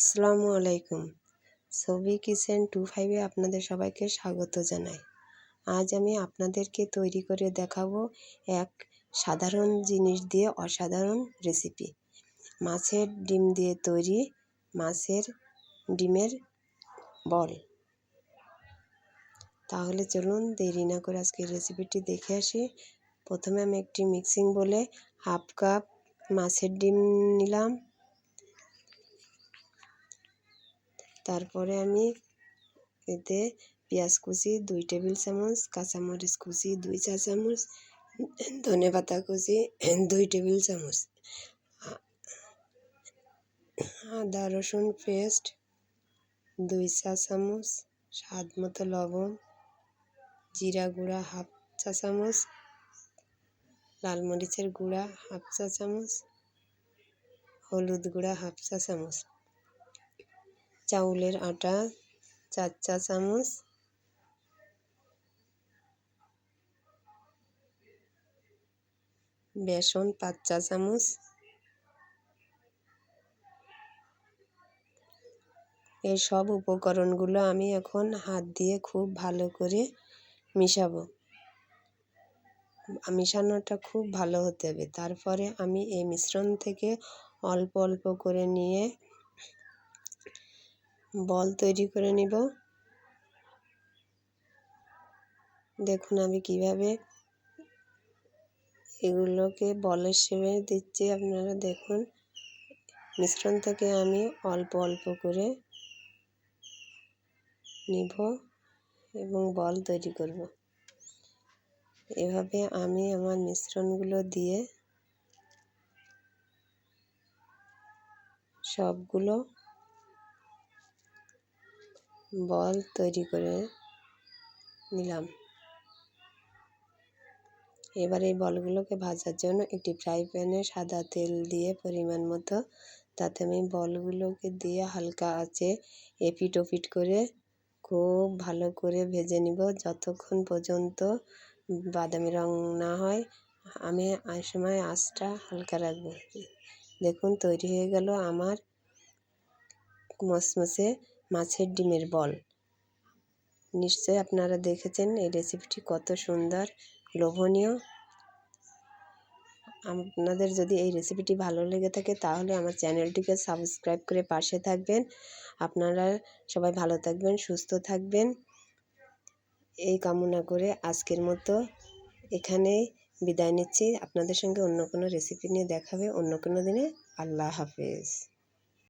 আসসালামু আলাইকুম। ছবি কিচেন 25 আপনাদের সবাইকে স্বাগত জানাই। আজ আমি আপনাদেরকে তৈরি করে দেখাবো এক সাধারণ জিনিস দিয়ে অসাধারণ রেসিপি। মাছের ডিম দিয়ে তৈরি মাছের ডিমের বল। তাহলে চলুন দেরি না করে আজকে রেসিপিটি দেখে আসি। প্রথমে আমি একটি মিক্সিং বলে হাফ কাপ মাছের ডিম নিলাম। তারপরে আমি এতে পেঁয়াজ কুচি 2 টেবিল চামচ, কাঁচামরিচ কুচি 2 চা চামচ, ধনেপাতা কুচি 2 টেবিল চামচ, আদা রসুন পেস্ট 2 চা চামচ, স্বাদ মতো লবণ, জিরা গুঁড়া হাফ চা চামচ, লাল মরিচের গুঁড়া হাফ চা চামচ, হলুদ গুঁড়া হাফ চা চামচ, চাউলের আটা 4 চা চামচ, বেসন 5 চা চামচ। এই সব উপকরণগুলো আমি এখন হাত দিয়ে খুব ভালো করে মিশাবো। মিশানোটা খুব ভালো হতে হবে। তারপরে আমি এই মিশ্রণ থেকে অল্প অল্প করে নিয়ে বল তৈরি করে নিব। দেখুন আমি কিভাবে এগুলোকে বলের শেপে দিচ্ছি, আপনারা দেখুন। মিশ্রণ থেকে আমি অল্প অল্প করে নিব এবং বল তৈরি করব। এভাবে আমি আমার মিশ্রণগুলো দিয়ে সবগুলো বল তৈরি করে নিলাম। এবার এই বলগুলোকে ভাজার জন্য একটি ফ্রাই প্যানে সাদা তেল দিয়ে পরিমাণ মতো, তাতে আমি বলগুলোকে দিয়ে হালকা আঁচে এপিট ওপিট করে খুব ভালো করে ভেজে নিব যতক্ষণ পর্যন্ত বাদামি রং না হয়। আমি এই সময় আঁচটা হালকা রাখব। দেখুন তৈরি হয়ে গেল আমার মচমচে মাছের ডিমের বল। নিশ্চয়ই আপনারা দেখেছেন এই রেসিপিটি কত সুন্দর, লোভনীয়। আপনাদের যদি এই রেসিপিটি ভালো লেগে থাকে তাহলে আমার চ্যানেলটিকে সাবস্ক্রাইব করে পাশে থাকবেন। আপনারা সবাই ভালো থাকবেন, সুস্থ থাকবেন, এই কামনা করে আজকের মতো এখানেই বিদায় নিচ্ছি। আপনাদের সঙ্গে অন্য কোনো রেসিপি নিয়ে দেখা হবে অন্য কোনো দিনে। আল্লাহ হাফেজ।